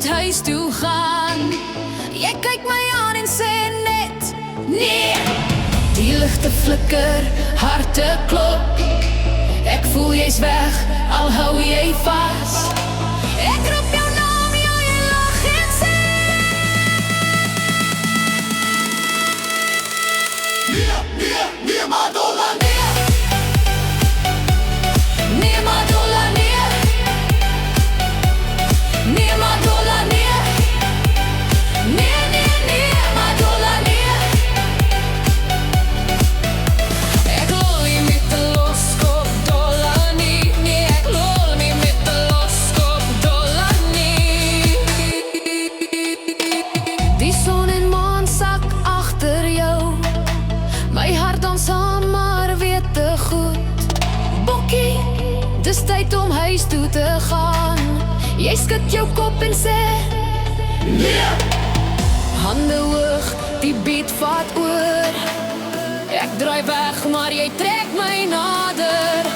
huis toe gaan. Jy kyk my aan en sê net nee. Die ligte flikker, harte klop. Ek voel jy's weg, al hou jy vas. Ek roep jou naam, ja, jy lag en sê nee, nee, nee, Madola, nee. nee, Madola, nee. Nee, Madola, nee. Nee, nee, nee, Madola, nee. Ek lol nie met de loskop dolla nie. Nee, ek lol nie met de loskop dolla nie. Die son en maan sak agter jou. My hart dans saam, maar weet te goed. Bokkie, dis tyd om huis toe te gaan. Jy skud jou kop en sê Nee, hande hoog, die beat vat oor. Ek draai weg, maar jy trek my nader.